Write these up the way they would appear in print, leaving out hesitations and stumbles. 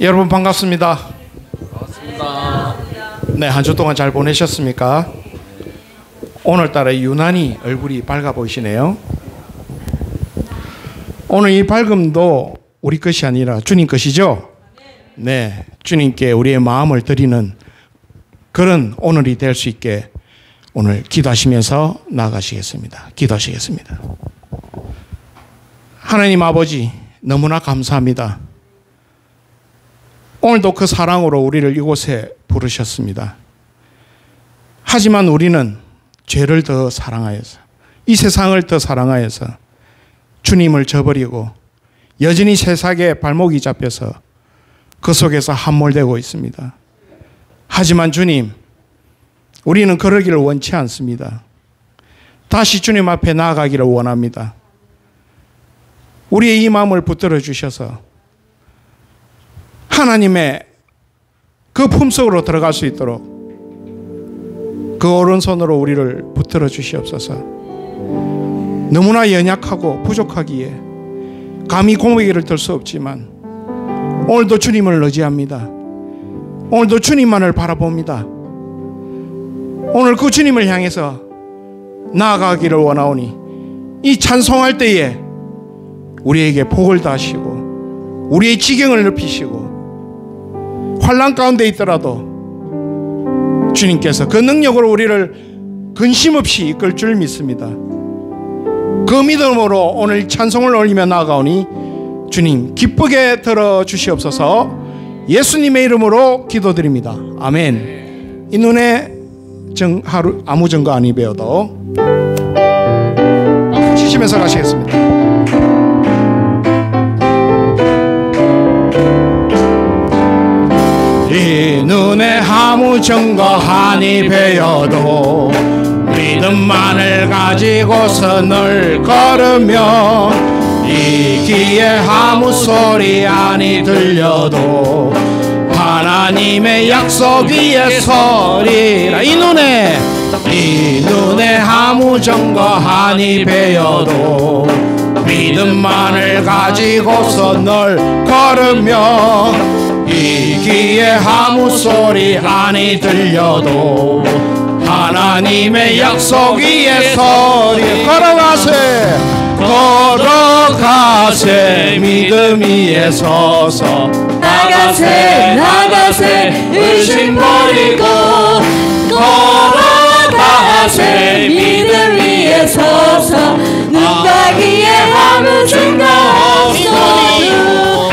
여러분 반갑습니다. 반갑습니다. 네, 한 주 동안 잘 보내셨습니까? 오늘따라 유난히 얼굴이 밝아 보이시네요. 오늘 이 밝음도 우리 것이 아니라 주님 것이죠? 네, 주님께 우리의 마음을 드리는 그런 오늘이 될 수 있게 오늘 기도하시면서 나아가시겠습니다. 기도하시겠습니다. 하나님 아버지, 너무나 감사합니다. 오늘도 그 사랑으로 우리를 이곳에 부르셨습니다. 하지만 우리는 죄를 더 사랑하여서, 이 세상을 더 사랑하여서 주님을 저버리고 여전히 세상에 발목이 잡혀서 그 속에서 함몰되고 있습니다. 하지만 주님, 우리는 그러기를 원치 않습니다. 다시 주님 앞에 나아가기를 원합니다. 우리의 이 마음을 붙들어 주셔서 하나님의 그 품속으로 들어갈 수 있도록 그 오른손으로 우리를 붙들어 주시옵소서. 너무나 연약하고 부족하기에 감히 고백을 들 수 없지만 오늘도 주님을 의지합니다. 오늘도 주님만을 바라봅니다. 오늘 그 주님을 향해서 나아가기를 원하오니 이 찬송할 때에 우리에게 복을 다하시고 우리의 지경을 넓히시고 환난 가운데 있더라도 주님께서 그 능력으로 우리를 근심 없이 이끌 줄 믿습니다. 그 믿음으로 오늘 찬송을 올리며 나아가오니 주님 기쁘게 들어주시옵소서. 예수님의 이름으로 기도드립니다. 아멘. 이 눈에 하루 아무 증거 아니 배워도 박수 치시면서 가시겠습니다. 이 눈에 아무 증거 아니 배워도 믿음만을 가지고서 늘 걸으며 이 귀에 아무 소리 아니 들려도 하나님의 약속 위에 서리라. 이 눈에 아무 증거 아니 배워도 믿음만을 가지고서 늘 걸으며 이 귀에 아무 소리 아니 들려도 하나님의 약속 위에 서리. 걸어가세 믿음 위에 서서 나가세 의심 버리고 걸어가세 믿음 위에 서서 눈과 귀에 아무 증거 없어도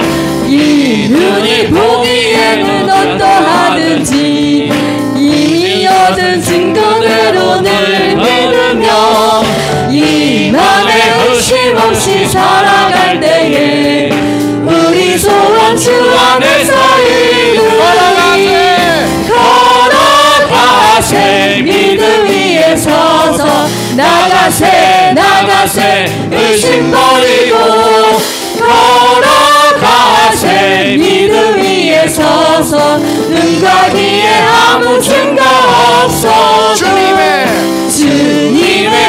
이 눈이 보기에는 어떠하든지 이미 얻은 증거대로 늘 믿으며 이 맘에 의심 없이 살아갈 때에 우리 소원 주 안에서 이루리. 걸어가세 믿음 위에 서서 나가세 의심 버리고 걸어가세 믿음 위에 서서 눈과 귀에 아무 증거 없어 주님의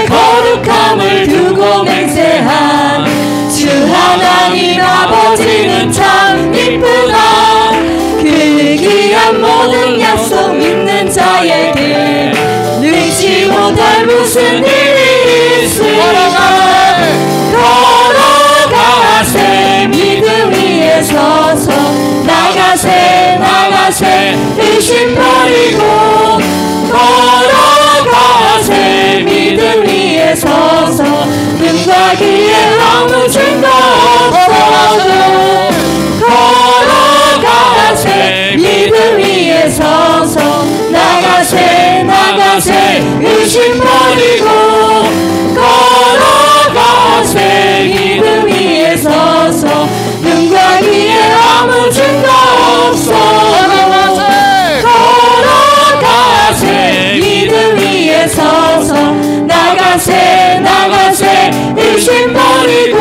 거룩함을 두고 맹세한 주 하나님 아버지는 참 이쁘다. 그 귀한 모든 약속 믿는 자에게 능치 못할 무슨 일이 있으리까. 걸어가세 믿음 위에 서서 나가세 의심 버리고 걸어가세 믿음 위에 서서 눈과 귀에 아무 증거 없어도 걸어가세 믿음 위에 서서 나가세 의심 버리고 걸어가세 믿음 위에 서서 눈과 귀에 아무 증거 없어도 걸어가세 믿음 위에 서서 나가세 의심 버리고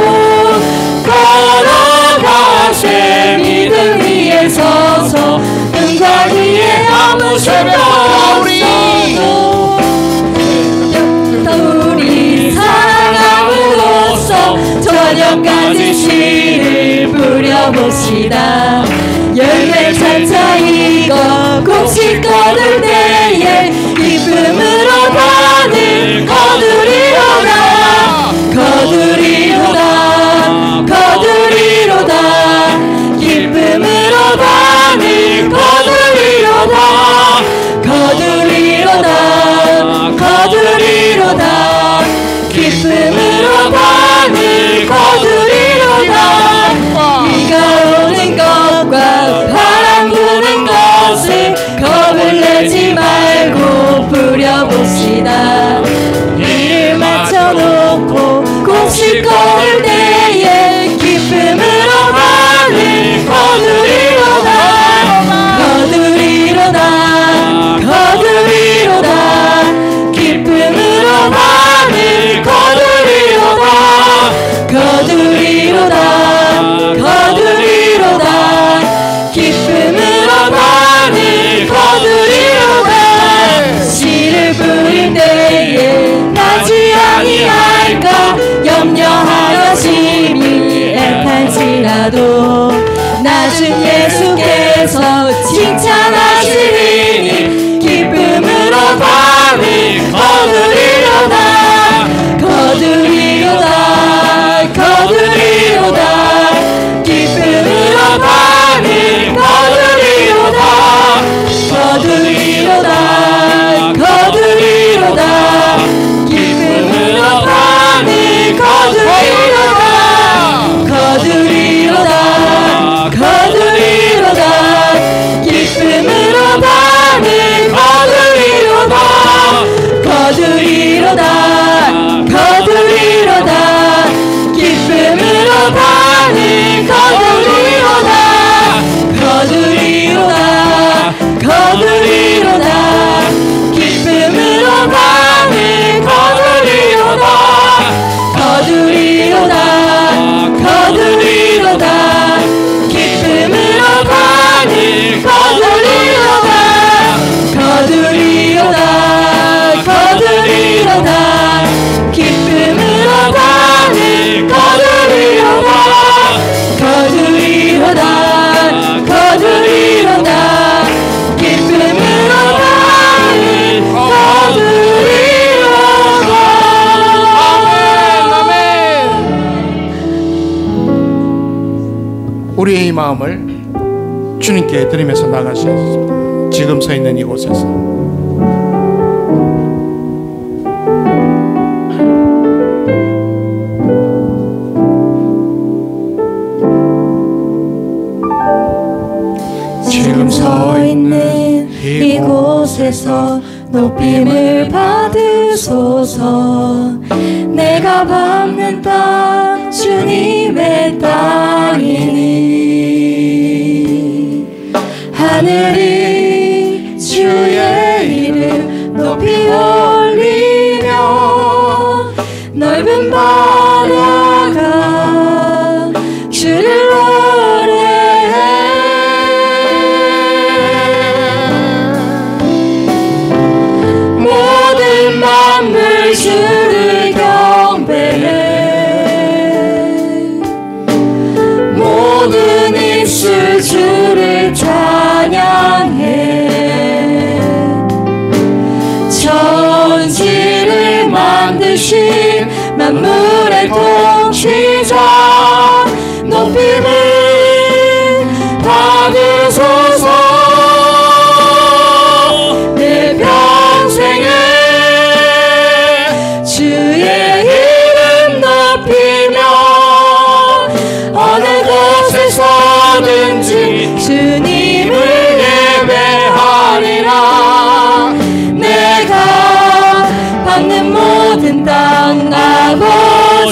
걸어가세 믿음 위에 서서 눈과 귀에 아무 증거 없어도 우리 사랑함으로써 저녁까지 씨를 뿌려봅시다. 열매 하신 예수께서 칭찬하시리니 기쁨으로 밤을 거두리로다 거두리로다 거두리로다 기쁨으로 밤을 거두리로다 거두리로다 거두리로다 기쁨으로 밤을 거두리로다 거두리로다 거두리로다 기쁨으로 밤을 거두리로다 거두리로다 거두리로다 기쁨으로 밤을 거두리로다 거두리로다 거두리로다 기쁨으로 밤을 거두리로다 거두리로다 거두리로다 기쁨으로 밤을 거두리로다 거두리로다 거두리로다 기쁨으로 밤을 거두리로다 거두리로다 거두리로다 기쁨으로 밤을 거두리로다. 아멘. 우리의 이 마음을 주님께 드리면서 나가시겠습니다. 지금 서 있는 이곳에서 지금 서 있는 이곳에서 높임을 받으소서. 내가 밟는 땅 주님의 땅이니 하늘이 주의 이름 높이 올리며 넓은 바다가 주를 노래해. 모든 만물 주를 경배해. 모든 입술 주를 찬양해. 천지를 만드신 만물의 통치자 높임을 받으소서. 내 평생에 주의 이름 높이며 어느 곳에서든지 주님을 예배하리라. 내가 받는 모든 땅 아버지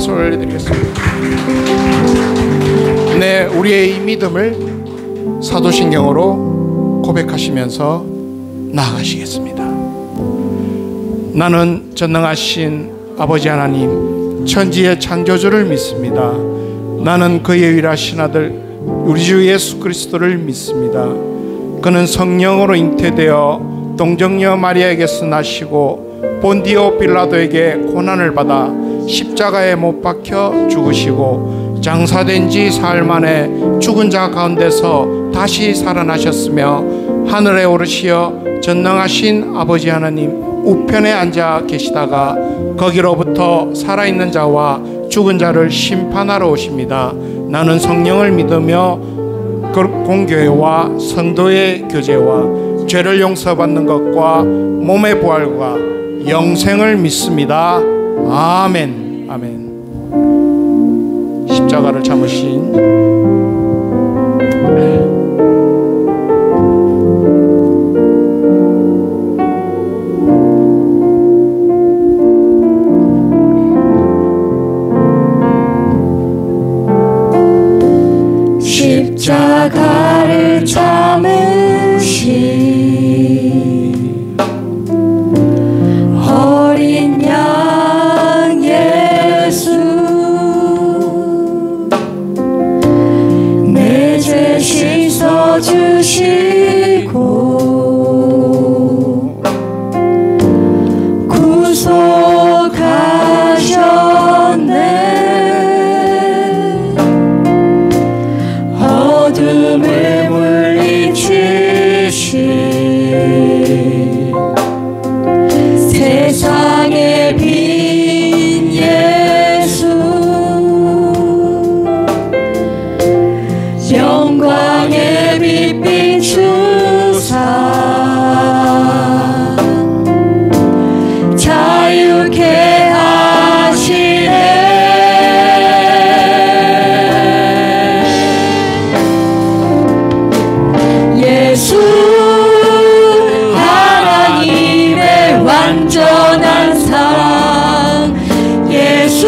박수 올려드리겠습니다. 네, 우리의 이 믿음을 사도신경으로 고백하시면서 나아가시겠습니다. 나는 전능하신 아버지 하나님, 천지의 창조주를 믿습니다. 나는 그의 유일하신 아들 우리 주 예수 그리스도를 믿습니다. 그는 성령으로 잉태되어 동정녀 마리아에게서 나시고 본디오 빌라도에게 고난을 받아 십자가에 못 박혀 죽으시고 장사된 지 사흘 만에 죽은 자 가운데서 다시 살아나셨으며 하늘에 오르시어 전능하신 아버지 하나님 우편에 앉아 계시다가 거기로부터 살아있는 자와 죽은 자를 심판하러 오십니다. 나는 성령을 믿으며 공교회와 성도의 교제와 죄를 용서받는 것과 몸의 부활과 영생을 믿습니다. 아멘. 아멘. 십자가를 참으신 십자가를 참으신 어린 양 예수, 내 죄 씻어주시고 구속하셨네. 어둠을 물리치신 세상의 빛 예수, 영광의 빛 비추사 자유케 하시네. 예수 하나님의 완전한 사랑, 예수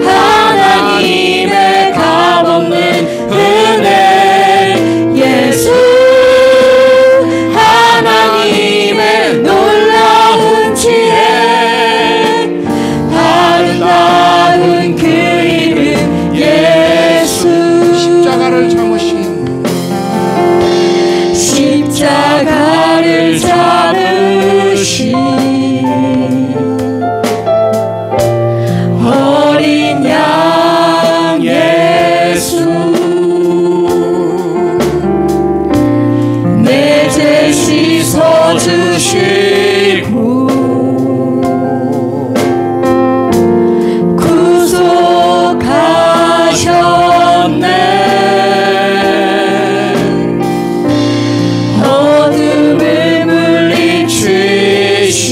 하나님의 값없는 은혜, 예수 하나님의 놀라운 지혜, 아름다운 그 이름 예수. 십자가를 참으신 십자가를 참으신 어린 양 예수, 내 죄 씻어주시고 구속하셨네. 어둠을 물리치신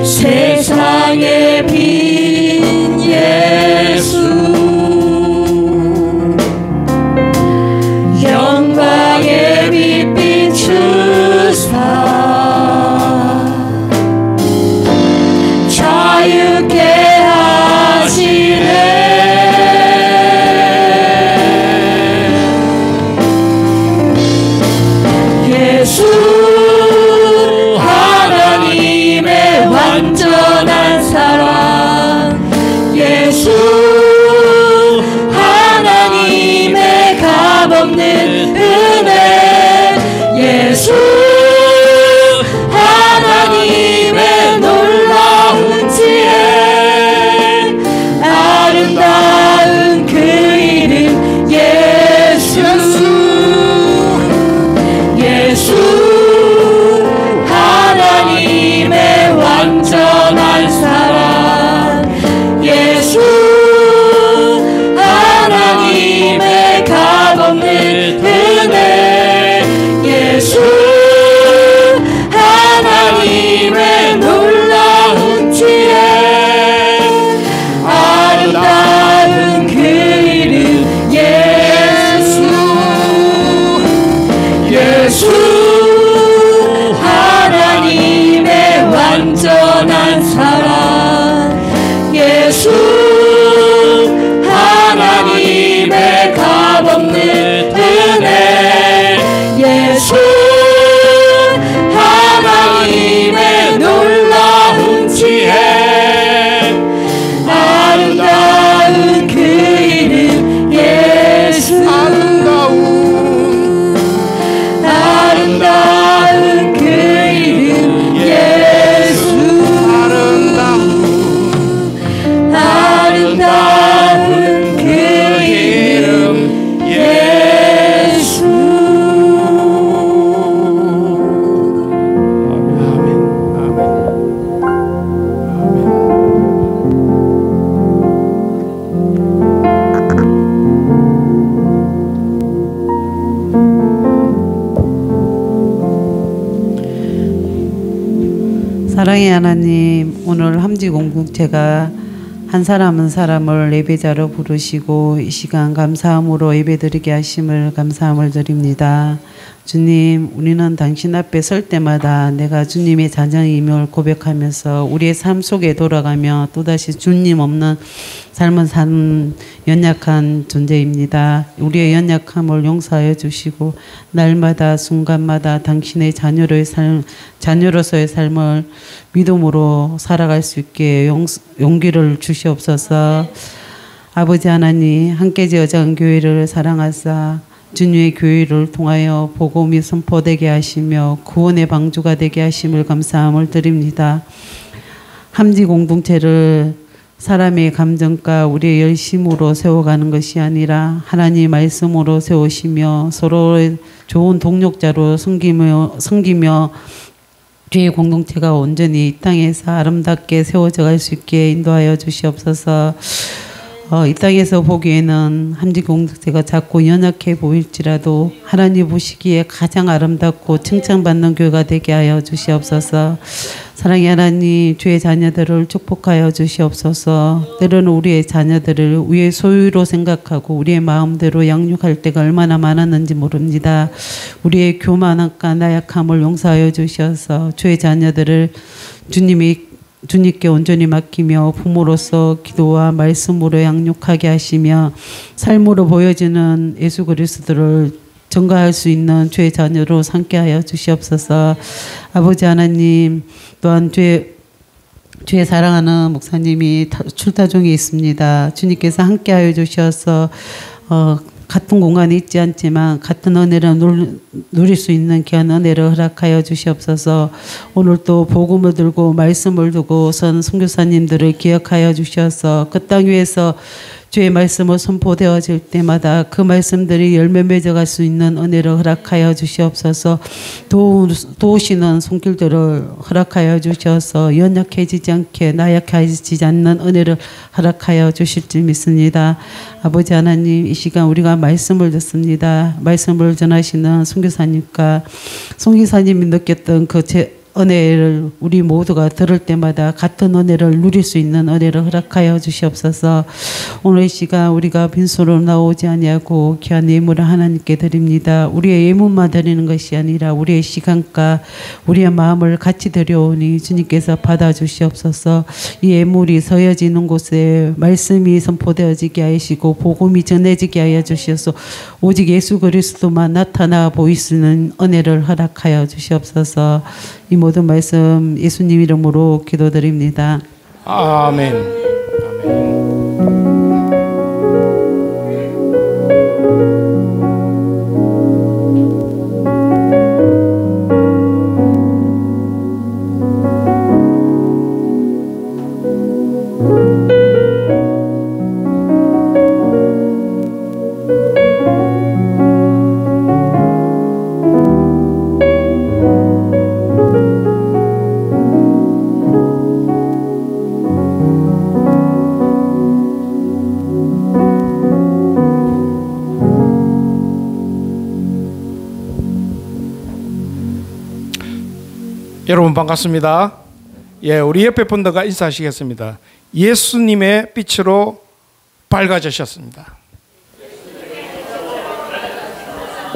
세상의 빛 예수, 영광의 빛 비추사 사랑의 하나님, 오늘 함지 공동체가 한 사람 한 사람을 예배자로 부르시고 이 시간 감사함으로 예배드리게 하심을 감사함을 드립니다. 주님, 우리는 당신 앞에 설 때마다 내가 주님의 자녀임을 고백하면서 우리의 삶 속에 돌아가며 또다시 주님 없는 삶을 사는 연약한 존재입니다. 우리의 연약함을 용서하여 주시고 날마다 순간마다 당신의 자녀로서의 삶을 믿음으로 살아갈 수 있게 용기를 주시옵소서. 아버지 하나님, 함께 여정 교회를 사랑하사 주님의 교회를 통하여 복음이 선포되게 하시며 구원의 방주가 되게 하심을 감사함을 드립니다. 함지 공동체를 사람의 감정과 우리의 열심으로 세워가는 것이 아니라 하나님의 말씀으로 세우시며 서로의 좋은 동력자로 섬기며 주의 공동체가 온전히 이 땅에서 아름답게 세워져 갈 수 있게 인도하여 주시옵소서. 이 땅에서 보기에는 함지 공동체가 작고 연약해 보일지라도 하나님 보시기에 가장 아름답고 칭찬받는 교회가 되게 하여 주시옵소서. 사랑의 하나님, 주의 자녀들을 축복하여 주시옵소서. 때로는 우리의 자녀들을 우리의 소유로 생각하고 우리의 마음대로 양육할 때가 얼마나 많았는지 모릅니다. 우리의 교만함과 나약함을 용서하여 주셔서 주의 자녀들을 주님께 온전히 맡기며 부모로서 기도와 말씀으로 양육하게 하시며 삶으로 보여지는 예수 그리스도를 전가할 수 있는 주의 자녀로 삼게 하여 주시옵소서. 아버지 하나님, 또한 주의 사랑하는 목사님이 출타 중에 있습니다. 주님께서 함께 하여 주셔서 같은 공간에 있지 않지만 같은 은혜를 누릴 수 있는 귀한 은혜를 허락하여 주시옵소서. 오늘 또 복음을 들고 말씀을 두고 선 선교사님들을 기억하여 주셔서 그 땅 위에서 주의 말씀을 선포되어질 때마다 그 말씀들이 열매 맺어갈 수 있는 은혜를 허락하여 주시옵소서. 도우시는 손길들을 허락하여 주셔서 연약해지지 않게 나약해지지 않는 은혜를 허락하여 주실 줄 믿습니다. 아버지 하나님, 이 시간 우리가 말씀을 듣습니다. 말씀을 전하시는 선교사님과 선교사님이 느꼈던 그 은혜를 우리 모두가 들을 때마다 같은 은혜를 누릴 수 있는 은혜를 허락하여 주시옵소서. 오늘 이 시간 우리가 빈손으로 나오지 아니하고 귀한 예물을 하나님께 드립니다. 우리의 예물만 드리는 것이 아니라 우리의 시간과 우리의 마음을 같이 드려오니 주님께서 받아주시옵소서. 이 예물이 서여지는 곳에 말씀이 선포되어지게 하시고 복음이 전해지게 하여 주시옵소서. 오직 예수 그리스도만 나타나 보이시는 은혜를 허락하여 주시옵소서. 이 모든 말씀 예수님 이름으로 기도드립니다. 아멘. 아멘. 여러분 반갑습니다. 예, 우리 옆에 분들과 인사하시겠습니다. 예수님의 빛으로 밝아지셨습니다.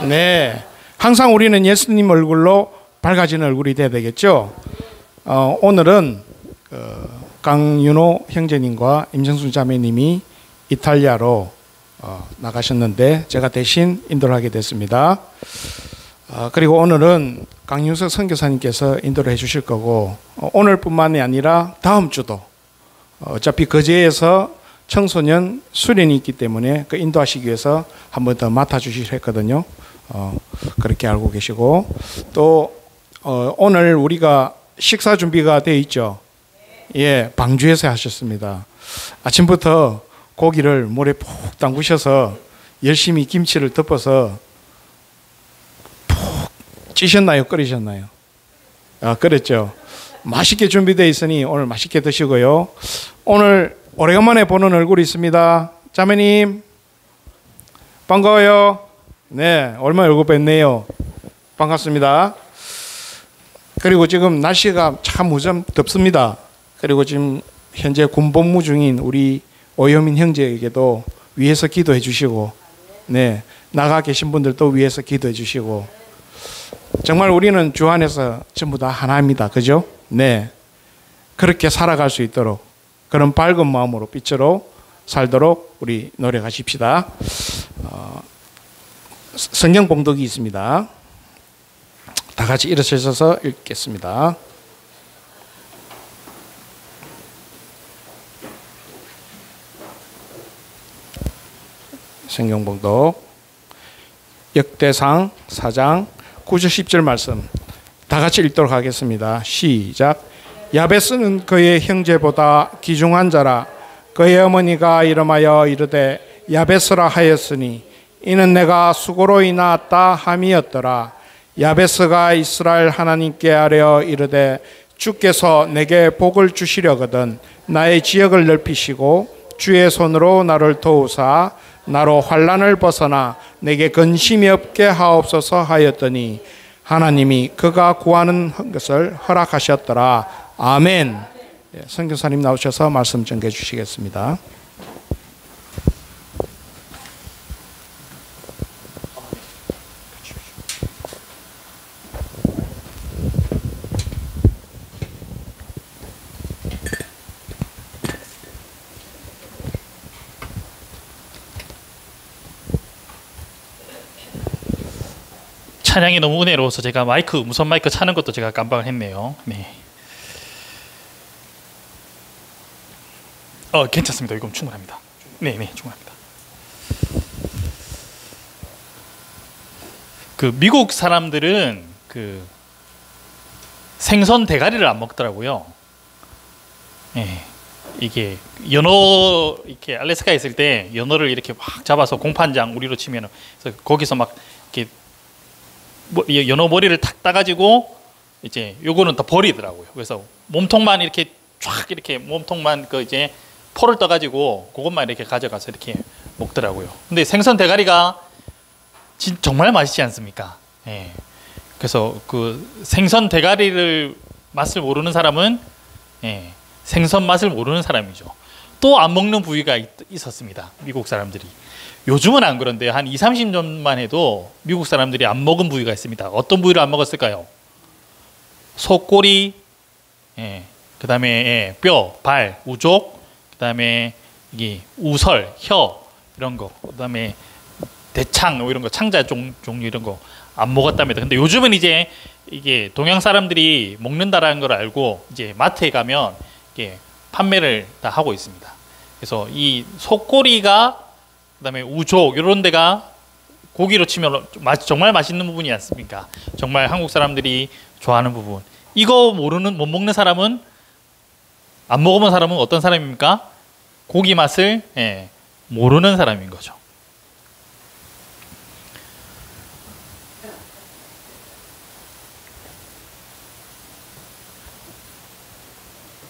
네, 항상 우리는 예수님 얼굴로 밝아지는 얼굴이 돼야 되겠죠. 오늘은 강윤호 형제님과 임정순 자매님이 이탈리아로 나가셨는데 제가 대신 인도를 하게 됐습니다. 그리고 오늘은 강윤석 선교사님께서 인도를 해주실 거고 오늘뿐만이 아니라 다음 주도 어차피 거제에서 청소년 수련이 있기 때문에 그 인도하시기 위해서 한 번 더 맡아주시려 했거든요. 그렇게 알고 계시고 또 오늘 우리가 식사 준비가 되어 있죠. 예, 방주에서 하셨습니다. 아침부터 고기를 물에 푹 담그셔서 열심히 김치를 덮어서 찌셨나요? 끓이셨나요? 끓였죠. 맛있게 준비되어 있으니 오늘 맛있게 드시고요. 오늘 오래간만에 보는 얼굴이 있습니다. 자매님 반가워요. 네, 얼마 얼굴 뵀네요. 반갑습니다. 그리고 지금 날씨가 참 무좀 덥습니다. 그리고 지금 현재 군복무 중인 우리 오여민 형제에게도 위에서 기도해 주시고, 네, 나가 계신 분들도 위에서 기도해 주시고, 정말 우리는 주 안에서 전부 다 하나입니다. 그죠? 네. 그렇게 살아갈 수 있도록 그런 밝은 마음으로 빛으로 살도록 우리 노력하십시다. 성경 봉독이 있습니다. 다 같이 일어서셔서 읽겠습니다. 성경 봉독 역대상 4장 9절 10절 말씀 다 같이 읽도록 하겠습니다. 시작. 야베스는 그의 형제보다 귀중한 자라. 그의 어머니가 이름하여 이르되 야베스라 하였으니 이는 내가 수고로 인하였다 함이었더라. 야베스가 이스라엘 하나님께 아뢰어 이르되 주께서 내게 복을 주시려거든 나의 지역을 넓히시고 주의 손으로 나를 도우사 나로 환난을 벗어나 내게 근심이 없게 하옵소서 하였더니 하나님이 그가 구하는 것을 허락하셨더라. 아멘. 선교사님 나오셔서 말씀 전해 주시겠습니다. 찬양이 너무 은혜로워서 제가 무선 마이크 차는 것도 제가 깜빡을 했네요. 네. 괜찮습니다. 이건 충분합니다. 네, 충분합니다. 그 미국 사람들은 그 생선 대가리를 안 먹더라고요. 네. 이게 연어 이렇게 알래스카에 있을 때 연어를 이렇게 막 잡아서 공판장 우리로 치면은 그래서 거기서 막 이렇게 연어 머리를 탁 따가지고 이제 요거는 다 버리더라고요. 그래서 몸통만 이렇게 쫙 이렇게 몸통만 그 이제 포를 떠가지고 그것만 이렇게 가져가서 이렇게 먹더라고요. 근데 생선 대가리가 정말 맛있지 않습니까? 예. 그래서 그 생선 대가리를 맛을 모르는 사람은 생선 맛을 모르는 사람이죠. 또 안 먹는 부위가 있었습니다. 미국 사람들이. 요즘은 안 그런데 한 20, 30년만 해도 미국 사람들이 안 먹은 부위가 있습니다. 어떤 부위를 안 먹었을까요? 속꼬리, 그 다음에 뼈, 발, 우족, 그 다음에 이게 우설, 혀 이런 거, 그 다음에 대창 이런 거, 창자 종류 이런 거 안 먹었답니다. 근데 요즘은 이제 이게 동양 사람들이 먹는다라는 걸 알고 이제 마트에 가면 이게 판매를 다 하고 있습니다. 그래서 이 속꼬리가 그다음에 우족 이런 데가 고기로 치면 정말 맛있는 부분이 않습니까? 정말 한국 사람들이 좋아하는 부분. 이거 못 먹는 사람은 안 먹어본 사람은 어떤 사람입니까? 고기 맛을 모르는 사람인 거죠.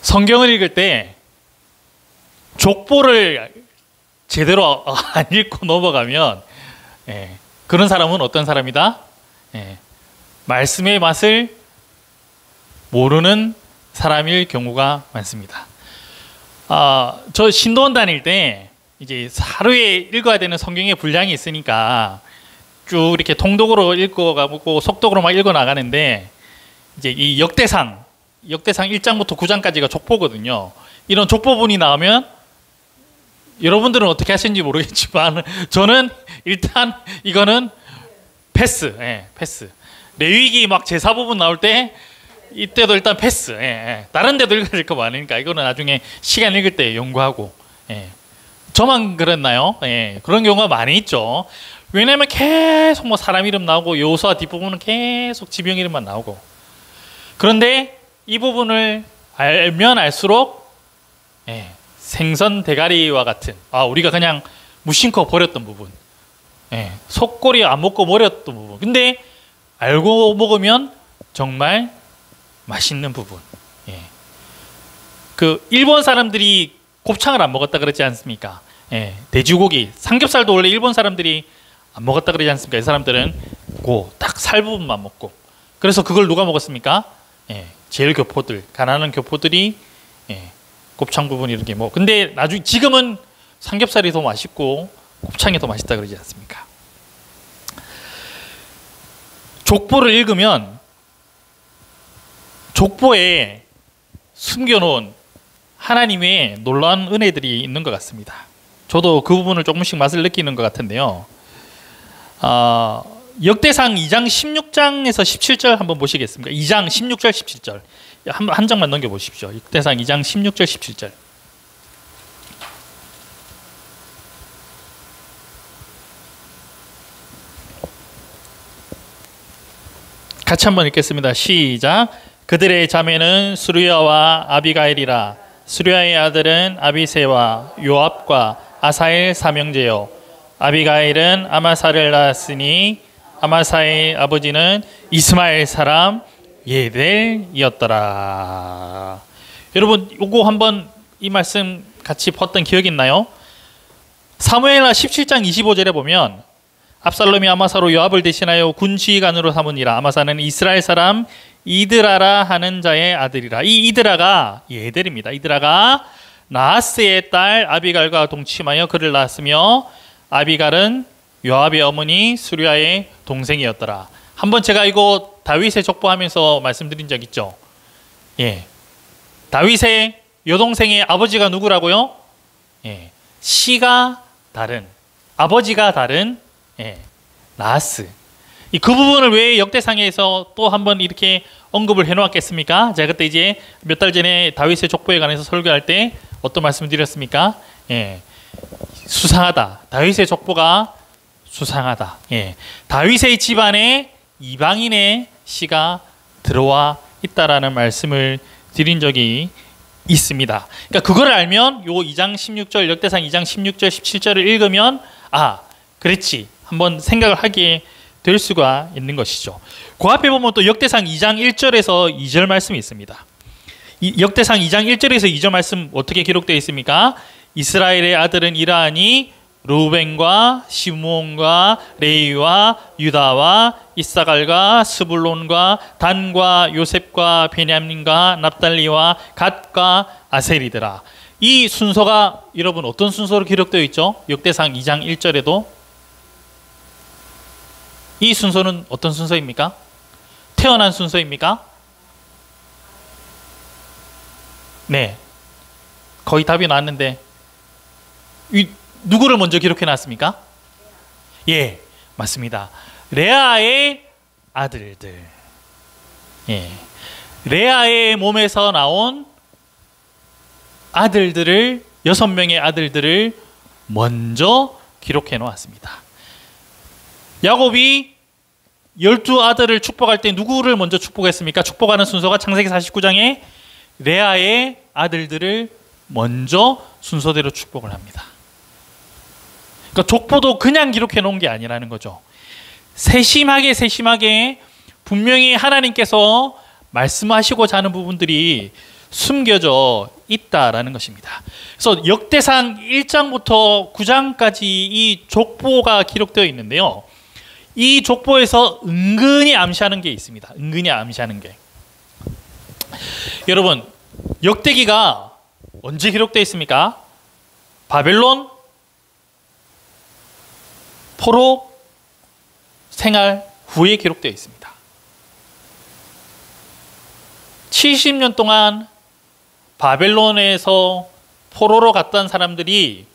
성경을 읽을 때 족보를 제대로 안 읽고 넘어가면 그런 사람은 어떤 사람이다? 말씀의 맛을 모르는 사람일 경우가 많습니다. 저 신도원 다닐 때 이제 하루에 읽어야 되는 성경의 분량이 있으니까 쭉 이렇게 통독으로 읽어가고 속독으로 막 읽어 나가는데 이제 이 역대상 1장부터 9장까지가 족보거든요. 이런 족보분이 나오면 여러분들은 어떻게 하시는지 모르겠지만 저는 일단 이거는 패스. 레위기 막 제사 부분 나올 때 이때도 일단 패스. 다른 데도 읽어야 될 거 많으니까 이거는 나중에 시간 읽을 때 연구하고. 저만 그랬나요? 그런 경우가 많이 있죠. 왜냐면 계속 뭐 사람 이름 나오고 여호수아 뒷부분은 계속 지명 이름만 나오고. 그런데 이 부분을 알면 알수록 생선 대가리와 같은 우리가 그냥 무심코 버렸던 부분, 속꼬리 안 먹고 버렸던 부분. 근데 알고 먹으면 정말 맛있는 부분. 그 일본 사람들이 곱창을 안 먹었다 그러지 않습니까? 돼지고기, 삼겹살도 원래 일본 사람들이 안 먹었다 그러지 않습니까? 이 사람들은 딱 살 부분만 먹고. 그래서 그걸 누가 먹었습니까? 제일 교포들, 가난한 교포들이 곱창 부분 이렇게 뭐. 근데 나중에 지금은 삼겹살이 더 맛있고 곱창이 더 맛있다 그러지 않습니까? 족보를 읽으면 족보에 숨겨놓은 하나님의 놀라운 은혜들이 있는 것 같습니다. 저도 그 부분을 조금씩 맛을 느끼는 것 같은데요. 역대상 2장 16장에서 17절 한번 보시겠습니까? 2장 16절 17절 한 장만 넘겨보십시오. 역대상 2장 16절 17절 같이 한번 읽겠습니다. 시작. 그들의 자매는 수르야와 아비가일이라. 수르야의 아들은 아비새와 요압과 아사엘 삼형제요. 아비가일은 아마사를 낳았으니 아마사의 아버지는 이스마엘 사람 예델이었더라. 여러분 요거 한번 이 말씀 같이 봤던 기억이 있나요? 사무엘하 17장 25절에 보면 압살롬이 아마사로 요압을 대신하여 군 지휘관으로 삼으니라. 아마사는 이스라엘 사람 이드라라 하는 자의 아들이라. 이 이드라가 예델입니다. 이드라가 나하스의 딸 아비갈과 동침하여 그를 낳았으며 아비갈은 요압의 어머니 수르야의 동생이었더라. 한번 제가 이거 다윗의 족보하면서 말씀드린 적 있죠. 다윗의 여동생의 아버지가 누구라고요? 씨가 다른, 아버지가 다른 나하스. 그 부분을 왜 역대상에서 또 한번 이렇게 언급을 해놓았겠습니까? 제가 그때 이제 몇 달 전에 다윗의 족보에 관해서 설교할 때 어떤 말씀을 드렸습니까? 수상하다. 다윗의 족보가 수상하다. 다윗의 집안에 이방인의 씨가 들어와 있다라는 말씀을 드린 적이 있습니다. 그러니까 그걸 알면 요 2장 16절 역대상 2장 16절 17절을 읽으면 그랬지 한번 생각을 하게 될 수가 있는 것이죠. 그 앞에 보면 또 역대상 2장 1절에서 2절 말씀이 있습니다. 역대상 2장 1절에서 2절 말씀 어떻게 기록되어 있습니까? 이스라엘의 아들은 이러하니 루벤과 시므온과 레위와 유다와 이사갈과 스불론과 단과 요셉과 베냐민과 납달리와 갓과 아셀이더라. 이 순서가 여러분 어떤 순서로 기록되어 있죠? 역대상 2장 1절에도 이 순서는 어떤 순서입니까? 태어난 순서입니까? 네, 거의 답이 나왔는데 누구를 먼저 기록해 놨습니까? 예, 맞습니다. 레아의 아들들. 레아의 몸에서 나온 아들들을 6명의 아들들을 먼저 기록해 놓았습니다. 야곱이 12아들을 축복할 때 누구를 먼저 축복했습니까? 축복하는 순서가 창세기 49장에 레아의 아들들을 먼저 순서대로 축복을 합니다. 그러니까 족보도 그냥 기록해 놓은 게 아니라는 거죠. 세심하게 분명히 하나님께서 말씀하시고자 하는 부분들이 숨겨져 있다라는 것입니다. 그래서 역대상 1장부터 9장까지 이 족보가 기록되어 있는데요. 이 족보에서 은근히 암시하는 게 있습니다. 은근히 암시하는 게. 여러분, 역대기가 언제 기록되어 있습니까? 바벨론 포로 생활 후에 기록되어 있습니다. 70년 동안 바벨론에서 포로로 갔던 사람들이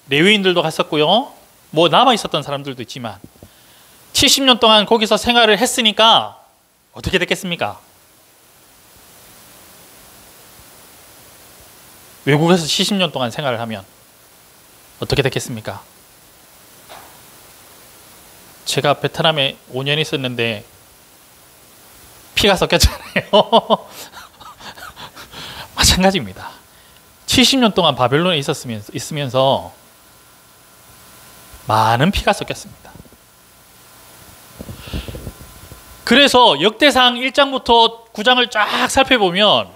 레위인들도 갔었고요. 뭐 남아 있었던 사람들도 있지만 70년 동안 거기서 생활을 했으니까 어떻게 됐겠습니까? 외국에서 70년 동안 생활을 하면 어떻게 됐겠습니까? 제가 베트남에 5년 있었는데 피가 섞였잖아요. 마찬가지입니다. 70년 동안 바벨론에 있으면서 많은 피가 섞였습니다. 그래서 역대상 1장부터 9장을 쫙 살펴보면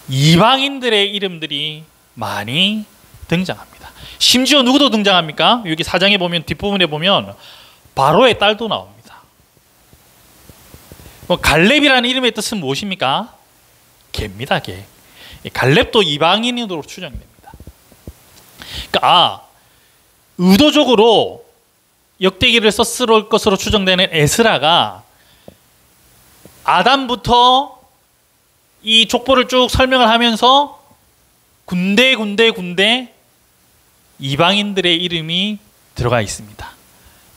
이방인들의 이름들이 많이 등장합니다. 심지어 누구도 등장합니까? 여기 4장에 보면 뒷부분에 보면 바로의 딸도 나옵니다. 갈렙이라는 이름의 뜻은 무엇입니까? 개입니다. 개. 갈렙도 이방인으로 추정됩니다. 그러니까 의도적으로 역대기를 썼을 것으로 추정되는 에스라가 아담부터 이 족보를 쭉 설명을 하면서 군데 이방인들의 이름이 들어가 있습니다.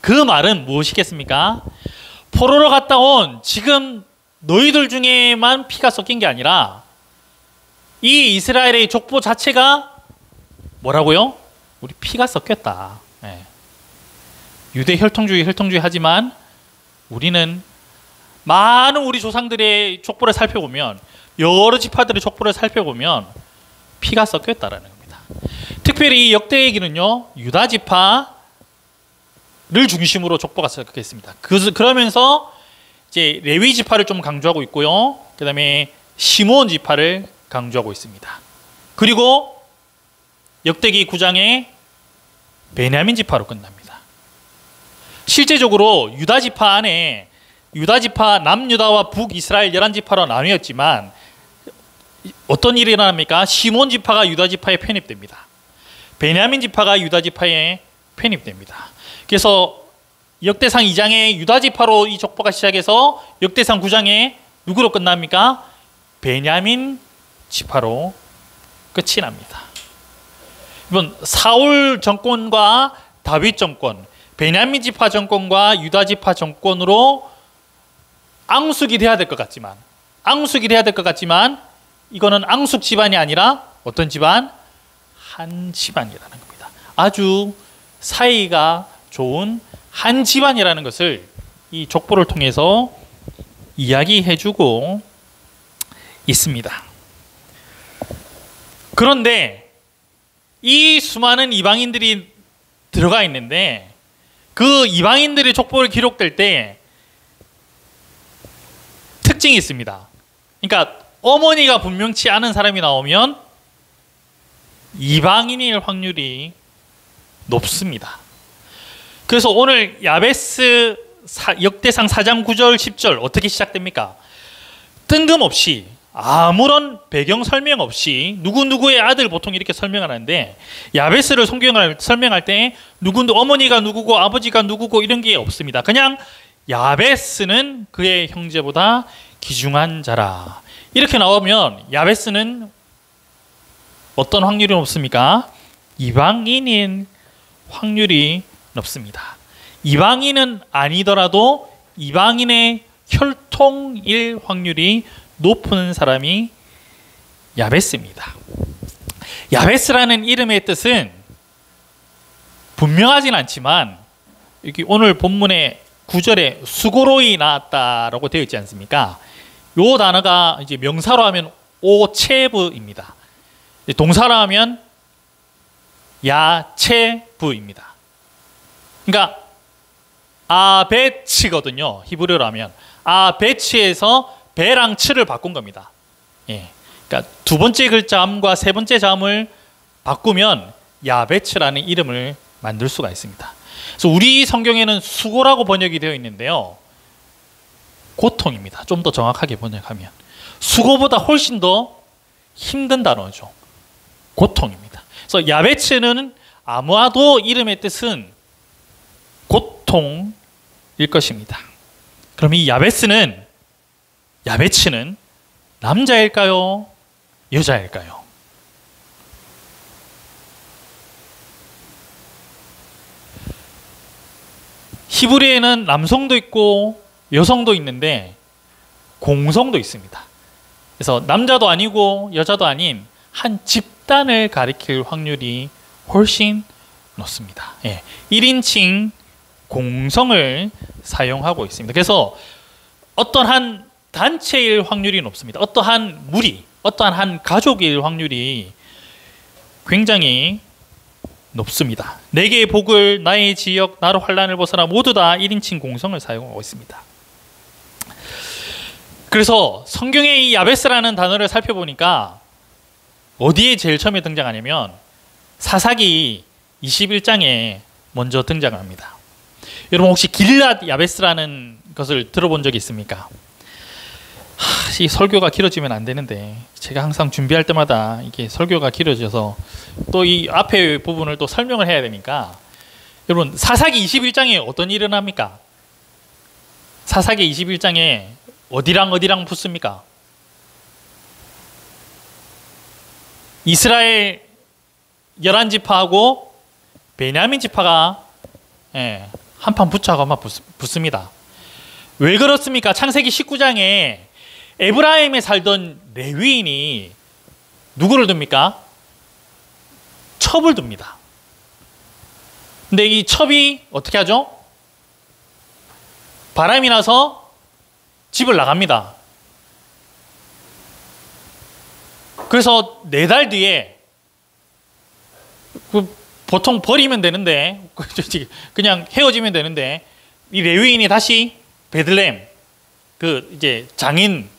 그 말은 무엇이겠습니까? 포로로 갔다 온 지금 너희들 중에만 피가 섞인 게 아니라 이 이스라엘의 족보 자체가 뭐라고요? 우리 피가 섞였다. 네. 유대 혈통주의 하지만 우리는 많은 우리 조상들의 족보를 살펴보면, 여러 지파들의 족보를 살펴보면 피가 섞였다라는 겁니다. 특별히 이 역대기는요, 유다 지파를 중심으로 족보가 섞였습니다. 그러면서 이제 레위 지파를 좀 강조하고 있고요. 그다음에 시므온 지파를 강조하고 있습니다. 그리고 역대기 9장에 베냐민 지파로 끝납니다. 실제적으로 유다 지파 안에 유다 지파 남유다와 북이스라엘 11지파로 나뉘었지만 어떤 일이 일어납니까? 시몬 지파가 유다 지파에 편입됩니다. 베냐민 지파가 유다 지파에 편입됩니다. 그래서 역대상 2장에 유다 지파로 이 족보가 시작해서 역대상 9장에 누구로 끝납니까? 베냐민 지파로 끝이 납니다. 이번 사울 정권과 다윗 정권, 베냐민 지파 정권과 유다 지파 정권으로 앙숙이 돼야 될 것 같지만 이거는 앙숙 집안이 아니라 어떤 집안? 한 집안이라는 겁니다. 아주 사이가 좋은 한 집안이라는 것을 이 족보를 통해서 이야기해주고 있습니다. 그런데 이 수많은 이방인들이 들어가 있는데 그 이방인들의 족보를 기록될 때 특징이 있습니다. 그러니까 어머니가 분명치 않은 사람이 나오면 이방인일 확률이 높습니다. 그래서 오늘 야베스 역대상 4장 9절 10절 어떻게 시작됩니까? 뜬금없이 아무런 배경 설명 없이 누구누구의 아들 보통 이렇게 설명을 하는데 야베스를 성경을 설명할 때 어머니가 누구고 아버지가 누구고 이런 게 없습니다. 그냥 야베스는 그의 형제보다 귀중한 자라. 이렇게 나오면 야베스는 어떤 확률이 높습니까? 이방인인 확률이 높습니다. 이방인은 아니더라도 이방인의 혈통일 확률이 높은 사람이 야베스입니다. 야베스라는 이름의 뜻은 분명하진 않지만 여기 오늘 본문의 9절에 수고로이 나왔다라고 되어 있지 않습니까? 이 단어가 이제 명사로 하면 오체브입니다. 동사로 하면 야체브입니다. 그러니까 아베츠거든요. 히브리어로 하면 아베츠에서 베랑 츠를 바꾼 겁니다. 예. 그러니까 두 번째 글자음과 세 번째 자음을 바꾸면 야베츠라는 이름을 만들 수가 있습니다. 그래서 우리 성경에는 수고라고 번역이 되어 있는데요. 고통입니다. 좀 더 정확하게 번역하면 수고보다 훨씬 더 힘든 단어죠. 고통입니다. 그래서 야베츠는 아마도 이름의 뜻은 고통일 것입니다. 그럼 이 야베츠는 남자일까요? 여자일까요? 히브리에는 남성도 있고 여성도 있는데 공성도 있습니다. 그래서 남자도 아니고 여자도 아닌 한 집단을 가리킬 확률이 훨씬 높습니다. 예, 1인칭 공성을 사용하고 있습니다. 그래서 어떠한 단체일 확률이 높습니다. 어떠한 무리, 어떠한 한 가족일 확률이 굉장히 높습니다. 네 개의 복을, 나의 지역, 나로 환난을 벗어나 모두 다 1인칭 공성을 사용하고 있습니다. 그래서 성경의 이 야베스라는 단어를 살펴보니까 어디에 제일 처음에 등장하냐면 사사기 21장에 먼저 등장합니다. 여러분 혹시 길랏 야베스라는 것을 들어본 적이 있습니까? 이 설교가 길어지면 안 되는데 제가 항상 준비할 때마다 이게 설교가 길어져서 또 이 앞에 부분을 또 설명을 해야 되니까 여러분 사사기 21장에 어떤 일이 일어납니까? 사사기 21장에 어디랑 어디랑 붙습니까? 이스라엘 11지파하고 베냐민 지파가 한판 붙자고 아마 붙습니다. 왜 그렇습니까? 창세기 19장에 에브라임에 살던 레위인이 누구를 둡니까? 첩을 둡니다. 근데 이 첩이 어떻게 하죠? 바람이 나서 집을 나갑니다. 그래서 4달 뒤에 보통 버리면 되는데 그냥 헤어지면 되는데 이 레위인이 다시 베들레헴 이제 장인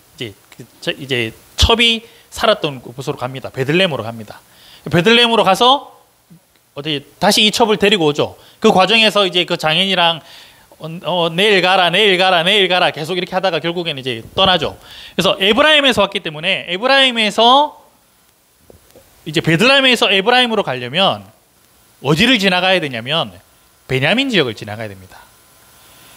이제 첩이 살았던 곳으로 갑니다. 베들레헴으로 갑니다. 베들레헴으로 가서 어디 다시 이 첩을 데리고 오죠. 그 과정에서 이제 그 장인이랑 내일 가라 계속 이렇게 하다가 결국에는 이제 떠나죠. 그래서 에브라임에서 왔기 때문에 에브라임에서 이제 베들레헴에서 에브라임으로 가려면 어디를 지나가야 되냐면 베냐민 지역을 지나가야 됩니다.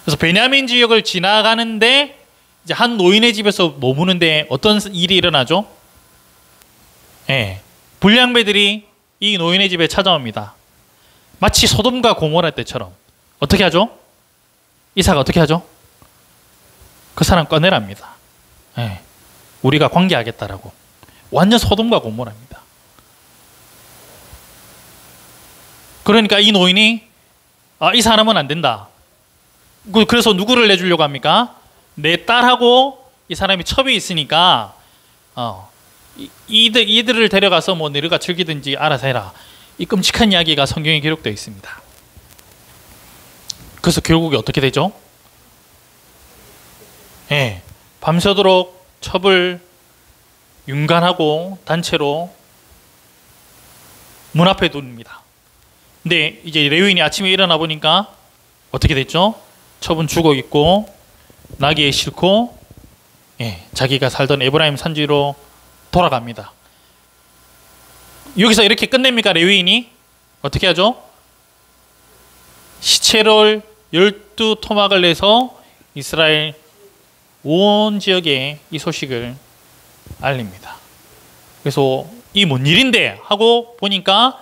그래서 베냐민 지역을 지나가는데 이제 한 노인의 집에서 머무는데 어떤 일이 일어나죠? 불량배들이 이 노인의 집에 찾아옵니다. 마치 소돔과 고모라 때처럼 어떻게 하죠? 이사가 어떻게 하죠? 그 사람 꺼내랍니다. 우리가 관계하겠다라고. 완전 소돔과 고모라입니다. 그러니까 이 노인이 이 사람은 안 된다. 그래서 누구를 내주려고 합니까? 내 딸하고 이 사람이 첩이 있으니까 이들을 데려가서 뭐 너희가 즐기든지 알아서 해라. 이 끔찍한 이야기가 성경에 기록되어 있습니다. 그래서 결국에 어떻게 되죠? 밤새도록 첩을 윤관하고 단체로 문 앞에 둡니다. 근데 이제 레위인이 아침에 일어나 보니까 어떻게 됐죠? 첩은 죽어 있고 나귀에 싣고 자기가 살던 에브라임 산지로 돌아갑니다. 여기서 이렇게 끝냅니까? 레위인이 어떻게 하죠? 시체를 12토막을 내서 이스라엘 온 지역에 이 소식을 알립니다. 그래서 이 뭔 일인데 하고 보니까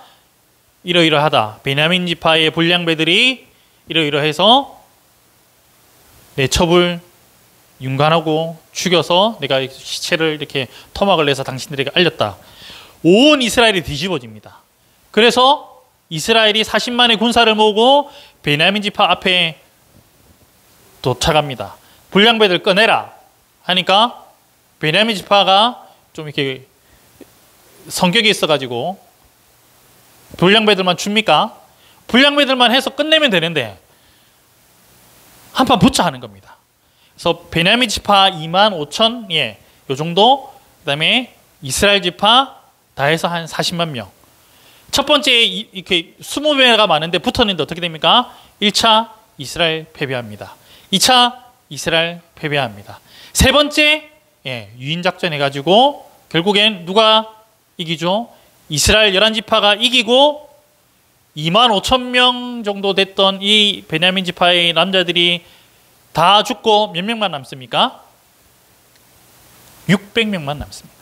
이러이러하다. 베냐민 지파의 불량배들이 이러이러해서 내 첩을 윤관하고 죽여서 내가 시체를 이렇게 토막을 내서 당신들에게 알렸다. 온 이스라엘이 뒤집어집니다. 그래서 이스라엘이 40만의 군사를 모으고 베냐민 지파 앞에 도착합니다. 불량배들 꺼내라 하니까 베냐민 지파가 좀 이렇게 성격이 있어가지고 불량배들만 줍니까? 불량배들만 해서 끝내면 되는데 한판 붙자 하는 겁니다. 그래서 베냐민 지파 25,000, 요 정도. 그다음에 이스라엘 지파 다 해서 한 40만 명. 첫 번째 이렇게 20배가 많은데 붙었는데 어떻게 됩니까? 1차 이스라엘 패배합니다. 2차 이스라엘 패배합니다. 세 번째 유인 작전 해가지고 결국엔 누가 이기죠? 이스라엘 11지파가 이기고 25,000명 정도 됐던 이 베냐민 지파의 남자들이 다 죽고 몇 명만 남습니까? 600명만 남습니다.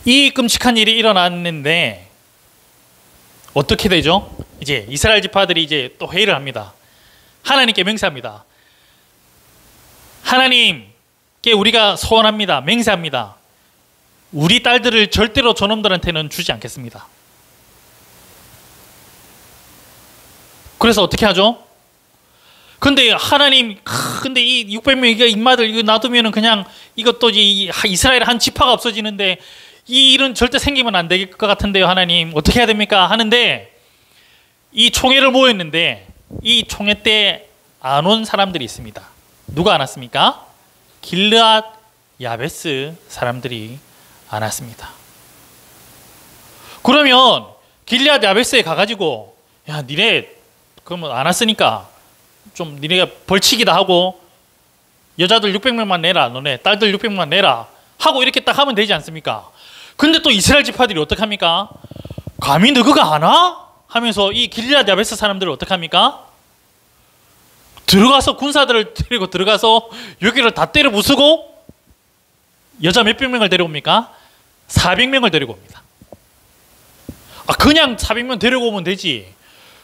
이 끔찍한 일이 일어났는데 어떻게 되죠? 이제 이스라엘 지파들이 이제 또 회의를 합니다. 하나님께 맹세합니다. 하나님께 우리가 소원합니다. 맹세합니다. 우리 딸들을 절대로 저놈들한테는 주지 않겠습니다. 그래서 어떻게 하죠? 근데 하나님, 근데 이 600명 인마들 이거 놔두면은 그냥 이것도 이스라엘 한 지파가 없어지는데 이 일은 절대 생기면 안 될 것 같은데요, 하나님. 어떻게 해야 됩니까? 하는데 이 총회를 모였는데 이 총회 때 안 온 사람들이 있습니다. 누가 안 왔습니까? 길르앗 야베스 사람들이 안 왔습니다. 그러면 길르앗 야베스에 가가지고 야, 니네 그러면 안 왔으니까 좀 니네가 벌칙이다 하고 여자들 600명만 내라, 너네 딸들 600명만 내라 하고 이렇게 딱 하면 되지 않습니까? 근데 또 이스라엘 지파들이 어떡합니까? 감히 너그가 하나? 하면서 이 길앗 야베스 사람들을 어떡합니까? 들어가서 군사들을 데리고 들어가서 여기를 다 때려 부수고 여자 몇백 명을 데려옵니까? 400명을 데리고 옵니다. 그냥 400명 데리고 오면 되지.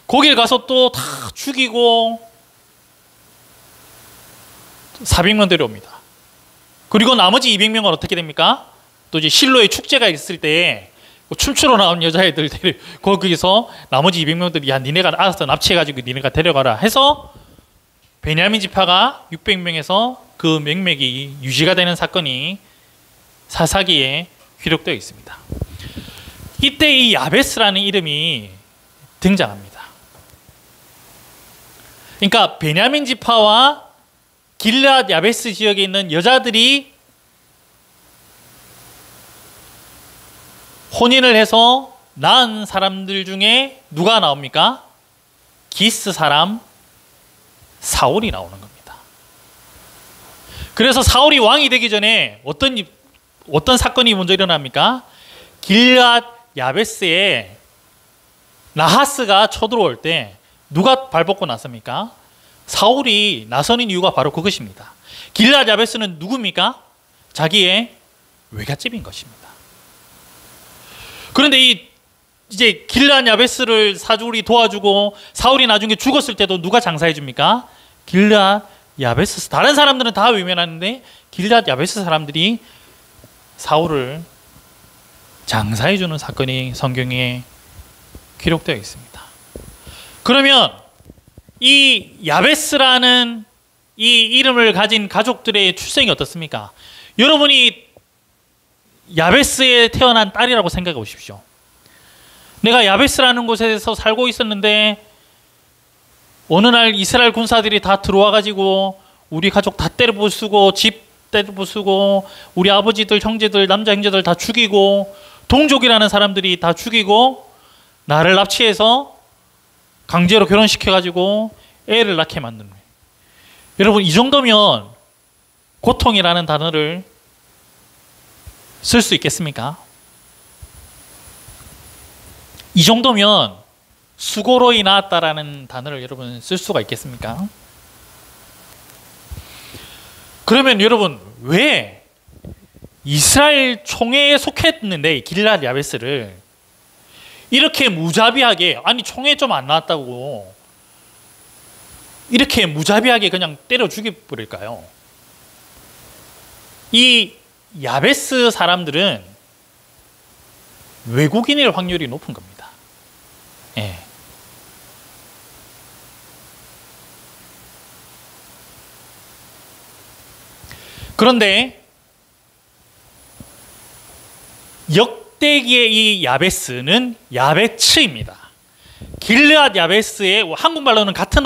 거길 가서 또 다 죽이고 400명 데려옵니다. 그리고 나머지 200명은 어떻게 됩니까? 또 이제 실로의 축제가 있을 때 춤추러 나온 여자애들 거기서 나머지 200명들이 야 니네가 알아서 납치해가지고 니네가 데려가라 해서 베냐민 지파가 600명에서 그 맥맥이 유지가 되는 사건이 사사기에 기록되어 있습니다. 이때 이 야베스라는 이름이 등장합니다. 그러니까 베냐민 지파와 길앗 야베스 지역에 있는 여자들이 혼인을 해서 낳은 사람들 중에 누가 나옵니까? 기스 사람 사울이 나오는 겁니다. 그래서 사울이 왕이 되기 전에 어떤 사건이 먼저 일어납니까? 길앗 야베스에 나하스가 쳐들어올 때 누가 발벗고 났습니까? 사울이 나서는 이유가 바로 그것입니다. 길앗 야베스는 누굽니까? 자기의 외갓집인 것입니다. 그런데 이제 길앗 야베스를 사울이 도와주고 사울이 나중에 죽었을 때도 누가 장사해 줍니까? 길앗 야베스. 다른 사람들은 다 외면하는데 길앗 야베스 사람들이 사울을 장사해 주는 사건이 성경에 기록되어 있습니다. 그러면 이 야베스라는 이 이름을 가진 가족들의 출생이 어떻습니까? 여러분이 야베스에 태어난 딸이라고 생각해 보십시오. 내가 야베스라는 곳에서 살고 있었는데 어느 날 이스라엘 군사들이 다 들어와 가지고 우리 가족 다 때려 부수고 집 때려 부수고 우리 아버지들 형제들 남자 형제들 다 죽이고 동족이라는 사람들이 다 죽이고 나를 납치해서 강제로 결혼시켜 가지고 애를 낳게 만든 거예요. 여러분 이 정도면 고통이라는 단어를 쓸 수 있겠습니까? 이 정도면 수고로이 낳았다라는 단어를 여러분 쓸 수가 있겠습니까? 그러면 여러분 왜 이스라엘 총회에 속했는데 길앗 야베스를 이렇게 무자비하게 아니 총회 좀 안 나왔다고 이렇게 무자비하게 그냥 때려 죽여버릴까요? 이 야베스 사람들은 외국인일 확률이 높은 겁니다. 예. 그런데 역대기의 이 야베스는 야베츠입니다. 길앗 야베스의 한국말로는 같은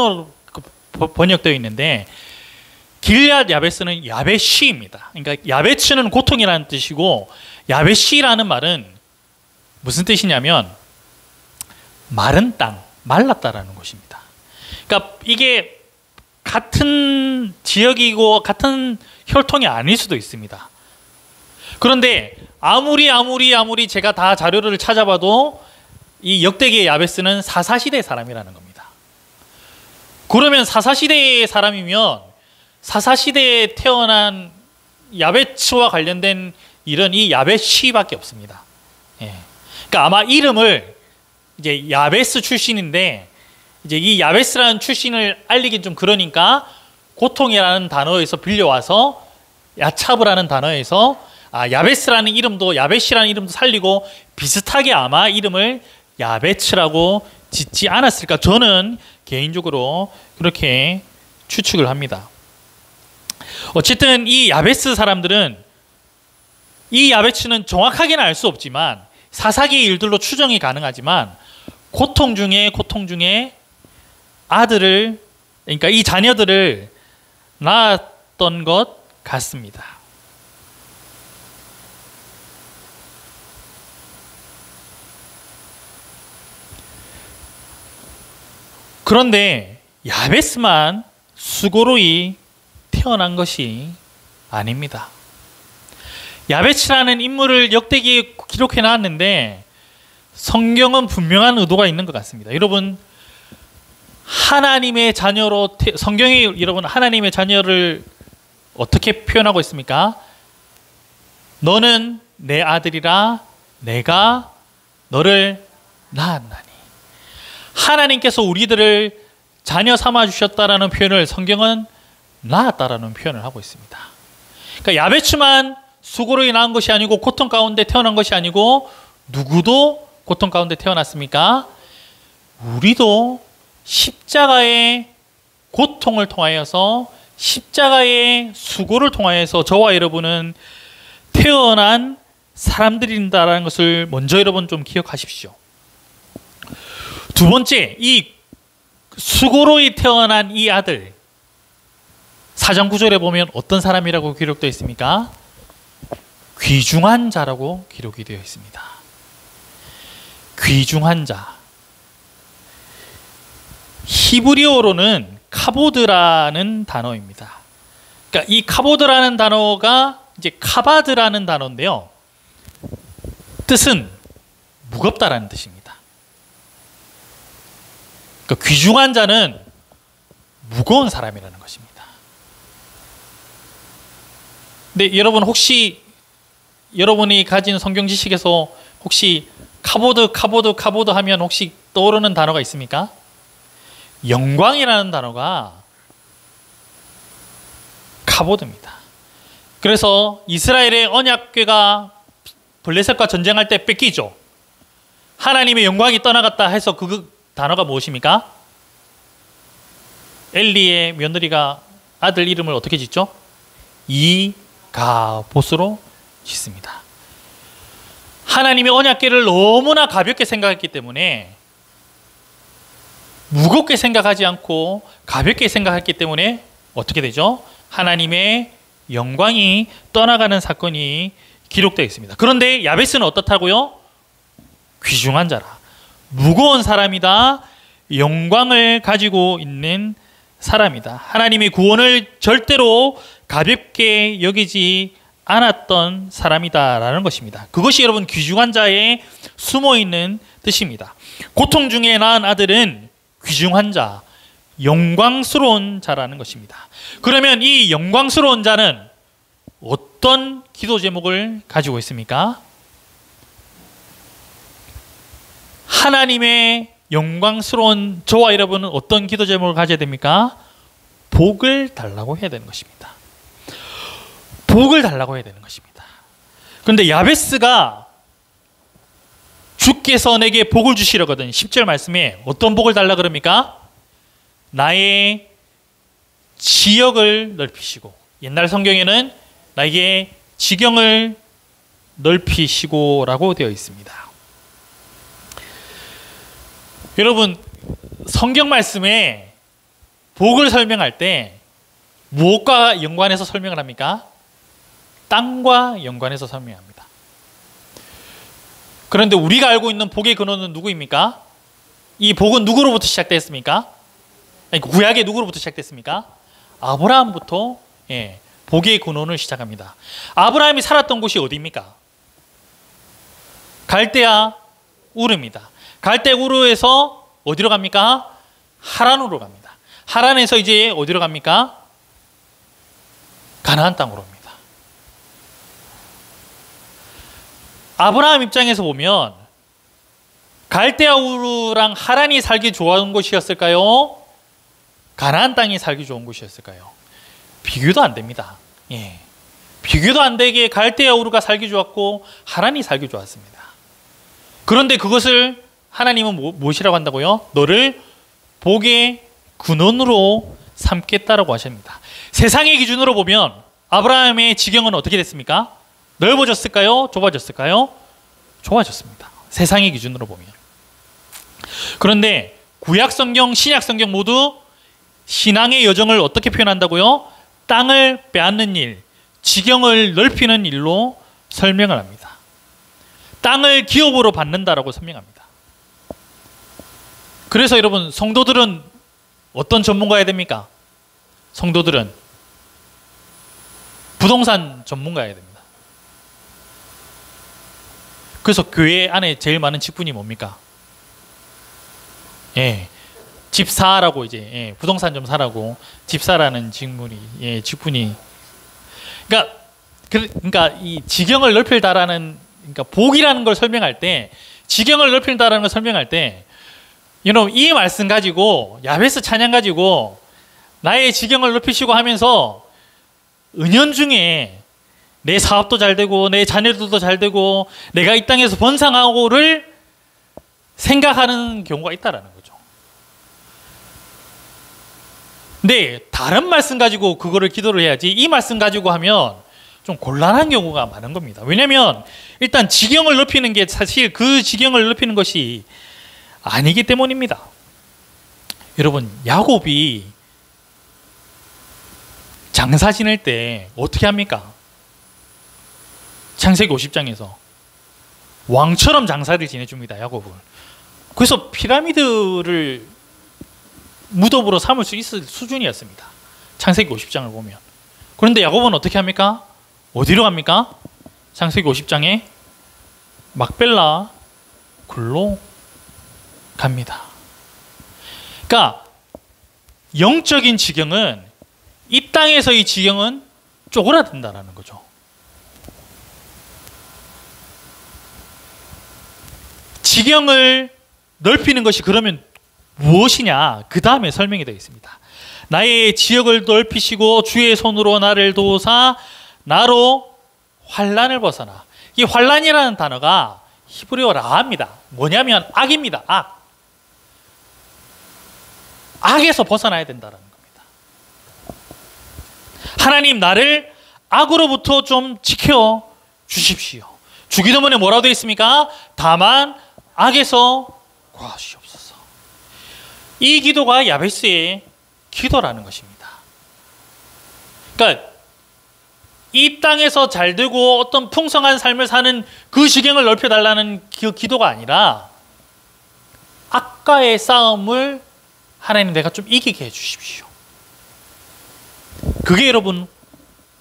번역되어 있는데 길앗 야베스는 야베시입니다. 그러니까 야베츠는 고통이라는 뜻이고 야베시라는 말은 무슨 뜻이냐면 마른 땅, 말랐다라는 것입니다. 그러니까 이게 같은 지역이고 같은 혈통이 아닐 수도 있습니다. 그런데 아무리 제가 다 자료를 찾아봐도 이 역대기의 야베스는 사사시대 사람이라는 겁니다. 그러면 사사시대의 사람이면 사사시대에 태어난 야베츠와 관련된 일은 이 야베시밖에 없습니다. 예. 그러니까 아마 이름을 이제 야베스 출신인데 이제 이 야베스라는 출신을 알리긴 좀 그러니까 고통이라는 단어에서 빌려와서 야차브라는 단어에서 야베스라는 이름도 야베시라는 이름도 살리고 비슷하게 아마 이름을 야베츠라고 짓지 않았을까 저는 개인적으로 그렇게 추측을 합니다. 어쨌든 이 야베스 사람들은 이 야베츠는 정확하게는 알 수 없지만 사사기 일들로 추정이 가능하지만 고통 중에 아들을 그러니까 이 자녀들을 낳았던 것 같습니다. 그런데 야베스만 수고로이 태어난 것이 아닙니다. 야베스라는 인물을 역대기에 기록해 놨는데 성경은 분명한 의도가 있는 것 같습니다. 여러분, 하나님의 자녀로 성경이 여러분 하나님의 자녀를 어떻게 표현하고 있습니까? 너는 내 아들이라 내가 너를 낳았나니. 하나님께서 우리들을 자녀 삼아 주셨다라는 표현을 성경은 낳았다라는 표현을 하고 있습니다. 그러니까 야베츠만 수고로 낳은 것이 아니고 고통 가운데 태어난 것이 아니고 누구도 고통 가운데 태어났습니까? 우리도 십자가의 고통을 통하여서 십자가의 수고를 통하여서 저와 여러분은 태어난 사람들인다라는 것을 먼저 여러분 좀 기억하십시오. 두 번째, 이 수고로 태어난 이 아들 4장 9절에 보면 어떤 사람이라고 기록되어 있습니까? 귀중한 자라고 기록이 되어 있습니다. 귀중한 자. 히브리어로는 카보드라는 단어입니다. 그러니까 이 카보드라는 단어가 이제 카바드라는 단어인데요. 뜻은 무겁다라는 뜻입니다. 그러니까 귀중한 자는 무거운 사람이라는 것입니다. 근데 여러분 혹시 여러분이 가진 성경 지식에서 혹시 카보드 하면 혹시 떠오르는 단어가 있습니까? 영광이라는 단어가 카보드입니다. 그래서 이스라엘의 언약궤가 블레셋과 전쟁할 때 뺏기죠. 하나님의 영광이 떠나갔다 해서 그 단어가 무엇입니까? 엘리의 며느리가 아들 이름을 어떻게 짓죠? 이가봇으로 짓습니다. 하나님의 언약궤를 너무나 가볍게 생각했기 때문에 무겁게 생각하지 않고 가볍게 생각했기 때문에 어떻게 되죠? 하나님의 영광이 떠나가는 사건이 기록되어 있습니다. 그런데 야베스는 어떻다고요? 귀중한 자라. 무거운 사람이다. 영광을 가지고 있는 사람이다. 하나님의 구원을 절대로 가볍게 여기지 않았던 사람이다라는 것입니다. 그것이 여러분 귀중한 자에 숨어있는 뜻입니다. 고통 중에 낳은 아들은 귀중한 자, 영광스러운 자라는 것입니다. 그러면 이 영광스러운 자는 어떤 기도 제목을 가지고 있습니까? 하나님의 영광스러운 저와 여러분은 어떤 기도 제목을 가져야 됩니까? 복을 달라고 해야 되는 것입니다. 복을 달라고 해야 되는 것입니다. 그런데 야베스가 주께서 내게 복을 주시려거든 10절 말씀에 어떤 복을 달라 그럽니까? 나의 지역을 넓히시고, 옛날 성경에는 나에게 지경을 넓히시고 라고 되어 있습니다. 여러분, 성경 말씀에 복을 설명할 때 무엇과 연관해서 설명을 합니까? 땅과 연관해서 설명합니다. 그런데 우리가 알고 있는 복의 근원은 누구입니까? 이 복은 누구로부터 시작됐습니까? 아니, 구약의 누구로부터 시작됐습니까? 아브라함부터 복의 근원을 시작합니다. 아브라함이 살았던 곳이 어디입니까? 갈대아 우르입니다. 갈대아 우르에서 어디로 갑니까? 하란으로 갑니다. 하란에서 이제 어디로 갑니까? 가나안 땅으로 옵니다. 아브라함 입장에서 보면 갈대아 우르랑 하란이 살기 좋은 곳이었을까요? 가나안 땅이 살기 좋은 곳이었을까요? 비교도 안 됩니다. 비교도 안 되게 갈대아 우르가 살기 좋았고 하란이 살기 좋았습니다. 그런데 그것을 하나님은 무엇이라고 한다고요? 너를 복의 근원으로 삼겠다라고 하십니다. 세상의 기준으로 보면 아브라함의 지경은 어떻게 됐습니까? 넓어졌을까요? 좁아졌을까요? 좁아졌습니다. 세상의 기준으로 보면. 그런데 구약 성경, 신약 성경 모두 신앙의 여정을 어떻게 표현한다고요? 땅을 빼앗는 일, 지경을 넓히는 일로 설명을 합니다. 땅을 기업으로 받는다라고 설명합니다. 그래서 여러분, 성도들은 어떤 전문가야 됩니까? 성도들은 부동산 전문가야 됩니다. 그래서 교회 안에 제일 많은 직분이 뭡니까? 예, 집사라고 이제 부동산 좀 사라고 집사라는 직분이 그러니까 이 지경을 넓힐다라는 그러니까 복이라는 걸 설명할 때 지경을 넓힌다라는 걸 설명할 때 이 말씀 가지고 야베스 찬양 가지고 나의 지경을 넓히시고 하면서 은연중에 내 사업도 잘 되고 내 자녀들도 잘 되고 내가 이 땅에서 번성하고를 생각하는 경우가 있다라는 거죠. 근데 다른 말씀 가지고 그거를 기도를 해야지 이 말씀 가지고 하면 좀 곤란한 경우가 많은 겁니다. 왜냐하면 일단 지경을 넓히는 게 사실 그 지경을 넓히는 것이 아니기 때문입니다. 여러분, 야곱이 장사 지낼 때 어떻게 합니까? 창세기 50장에서 왕처럼 장사를 지내줍니다. 야곱을. 그래서 피라미드를 무덤으로 삼을 수 있을 수준이었습니다. 창세기 50장을 보면. 그런데 야곱은 어떻게 합니까? 어디로 갑니까? 창세기 50장에 막벨라 굴로 갑니다. 그러니까 영적인 지경은 이 땅에서의 지경은 쪼그라든다는 거죠. 지경을 넓히는 것이 그러면 무엇이냐? 그 다음에 설명이 되어 있습니다. 나의 지역을 넓히시고 주의 손으로 나를 도우사 나로 환난을 벗어나. 이 환난이라는 단어가 히브리어 라합니다. 뭐냐면 악입니다. 악. 악에서 벗어나야 된다는 겁니다. 하나님 나를 악으로부터 좀 지켜 주십시오. 주기도문에 뭐라고 되어 있습니까? 다만 악에서 구하시옵소서. 이 기도가 야베스의 기도라는 것입니다. 그러니까 이 땅에서 잘 되고 어떤 풍성한 삶을 사는 그 지경을 넓혀달라는 그 기도가 아니라 악과의 싸움을 하나님 내가 좀 이기게 해주십시오. 그게 여러분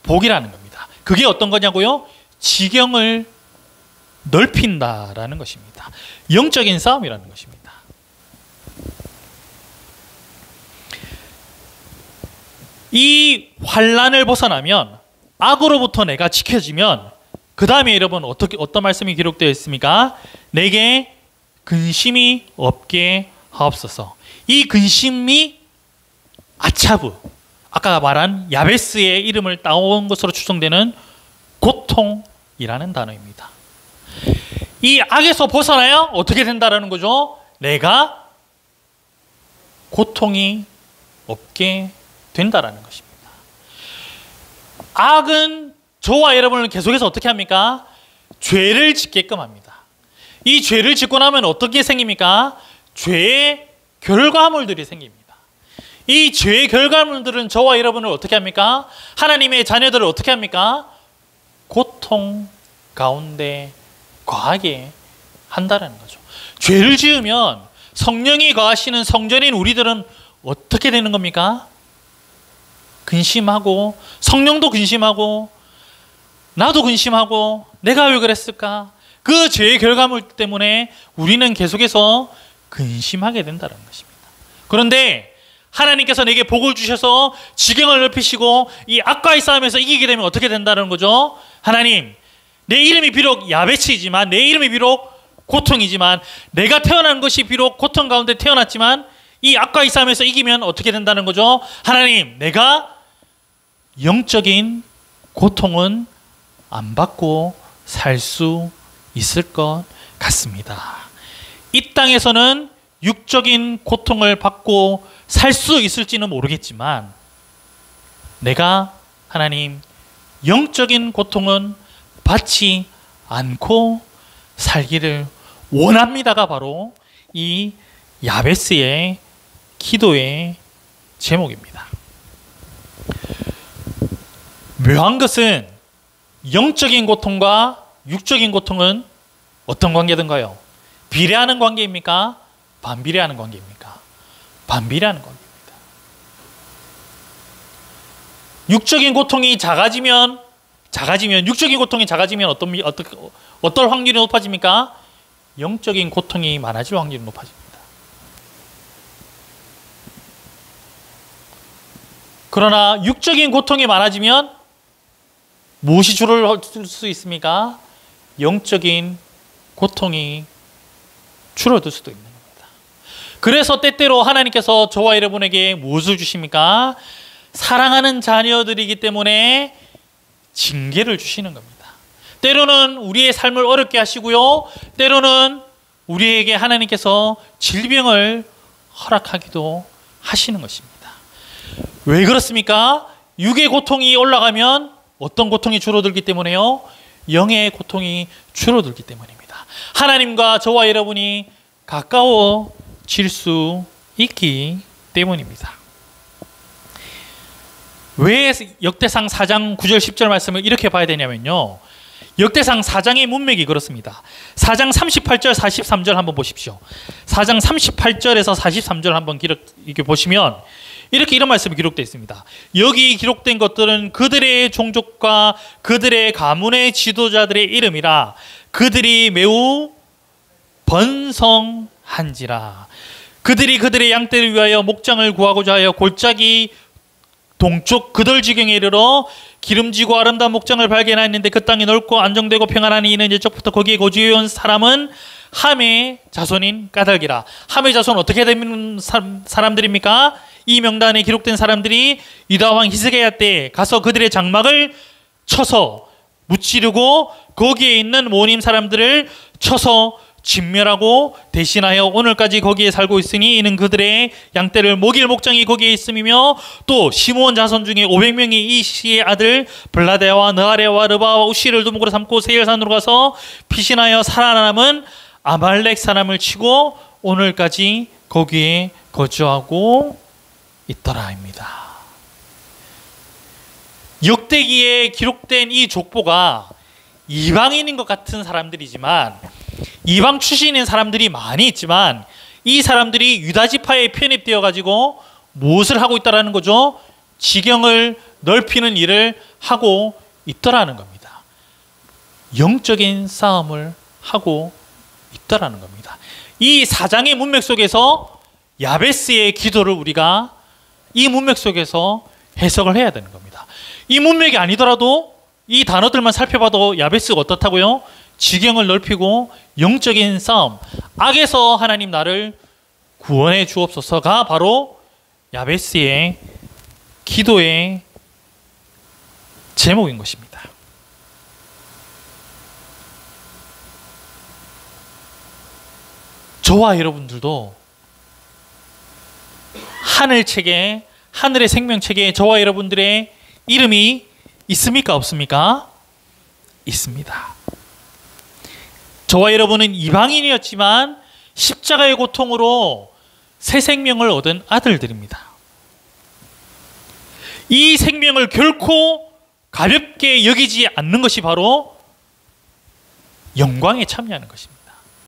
복이라는 겁니다. 그게 어떤 거냐고요? 지경을 넓힌다라는 것입니다. 영적인 싸움이라는 것입니다. 이 환난을 벗어나면 악으로부터 내가 지켜지면 그 다음에 여러분 어떤 말씀이 기록되어 있습니까? 내게 근심이 없게 하옵소서. 이 근심이 아차브, 아까 말한 야베스의 이름을 따온 것으로 추정되는 고통이라는 단어입니다. 이 악에서 벗어나야 어떻게 된다라는 거죠? 내가 고통이 없게 된다라는 것입니다. 악은 저와 여러분을 계속해서 어떻게 합니까? 죄를 짓게끔 합니다. 이 죄를 짓고 나면 어떻게 생깁니까? 죄의 결과물들이 생깁니다. 이 죄의 결과물들은 저와 여러분을 어떻게 합니까? 하나님의 자녀들을 어떻게 합니까? 고통 가운데 거하게 한다는 거죠. 죄를 지으면 성령이 거하시는 성전인 우리들은 어떻게 되는 겁니까? 근심하고, 성령도 근심하고, 나도 근심하고, 내가 왜 그랬을까? 그 죄의 결과물 때문에 우리는 계속해서 근심하게 된다는 것입니다. 그런데 하나님께서 내게 복을 주셔서 지경을 넓히시고 이 악과의 싸움에서 이기게 되면 어떻게 된다는 거죠? 하나님, 내 이름이 비록 야베스이지만, 내 이름이 비록 고통이지만, 내가 태어난 것이 비록 고통 가운데 태어났지만 이 악과의 싸움에서 이기면 어떻게 된다는 거죠? 하나님, 내가 영적인 고통은 안 받고 살 수 있을 것 같습니다. 이 땅에서는 육적인 고통을 받고 살 수 있을지는 모르겠지만 내가 하나님 영적인 고통은 받지 않고 살기를 원합니다가 바로 이 야베스의 기도의 제목입니다. 묘한 것은 영적인 고통과 육적인 고통은 어떤 관계든가요? 비례하는 관계입니까? 반비례하는 관계입니까? 반비례하는 관계입니다. 육적인 고통이 작아지면 육적인 고통이 작아지면 어떨 확률이 높아집니까? 영적인 고통이 많아질 확률이 높아집니다. 그러나 육적인 고통이 많아지면 무엇이 줄어들 수 있습니까? 영적인 고통이 줄어들 수도 있는 겁니다. 그래서 때때로 하나님께서 저와 여러분에게 무엇을 주십니까? 사랑하는 자녀들이기 때문에 징계를 주시는 겁니다. 때로는 우리의 삶을 어렵게 하시고요, 때로는 우리에게 하나님께서 질병을 허락하기도 하시는 것입니다. 왜 그렇습니까? 육의 고통이 올라가면 어떤 고통이 줄어들기 때문에요? 영의 고통이 줄어들기 때문입니다. 하나님과 저와 여러분이 가까워질 수 있기 때문입니다. 왜 역대상 4장 9절 10절 말씀을 이렇게 봐야 되냐면요, 역대상 4장의 문맥이 그렇습니다. 4장 38절 43절 한번 보십시오. 4장 38절에서 43절 한번 이렇게 보시면 이런 말씀이 기록되어 있습니다. 여기 기록된 것들은 그들의 종족과 그들의 가문의 지도자들의 이름이라 그들이 매우 번성한지라. 그들이 그들의 양떼를 위하여 목장을 구하고자 하여 골짜기 동쪽 그덜지경에 이르러 기름지고 아름다운 목장을 발견하였는데 그 땅이 넓고 안정되고 평안하니 이는 옛적부터 거기에 거주해온 사람은 함의 자손인 까닭이라. 함의 자손은 어떻게 되는 사람들입니까? 이 명단에 기록된 사람들이 유다왕 히스기야 때 가서 그들의 장막을 쳐서 무찌르고 거기에 있는 모님 사람들을 쳐서 진멸하고 대신하여 오늘까지 거기에 살고 있으니 이는 그들의 양떼를 먹일 목장이 거기에 있음이며, 또 시므온 자손 중에 500명이 이시의 아들 블라데와 느하레와 르바와 우시를 두목으로 삼고 세일산으로 가서 피신하여 살아남은 아말렉 사람을 치고 오늘까지 거기에 거주하고 있더라입니다. 역대기에 기록된 이 족보가 이방인인 것 같은 사람들이지만, 이방 출신인 사람들이 많이 있지만, 이 사람들이 유다 지파에 편입되어 가지고 무엇을 하고 있다라는 거죠? 지경을 넓히는 일을 하고 있더라는 겁니다. 영적인 싸움을 하고 있더라는 겁니다. 이 사장의 문맥 속에서 야베스의 기도를 우리가 이 문맥 속에서 해석을 해야 되는 겁니다. 이 문맥이 아니더라도 이 단어들만 살펴봐도 야베스가 어떻다고요? 지경을 넓히고 영적인 싸움, 악에서 하나님 나를 구원해 주옵소서가 바로 야베스의 기도의 제목인 것입니다. 저와 여러분들도 하늘책에, 하늘의 생명책에 저와 여러분들의 이름이 있습니까? 없습니까? 있습니다. 저와 여러분은 이방인이었지만 십자가의 고통으로 새 생명을 얻은 아들들입니다. 이 생명을 결코 가볍게 여기지 않는 것이 바로 영광에 참여하는 것입니다.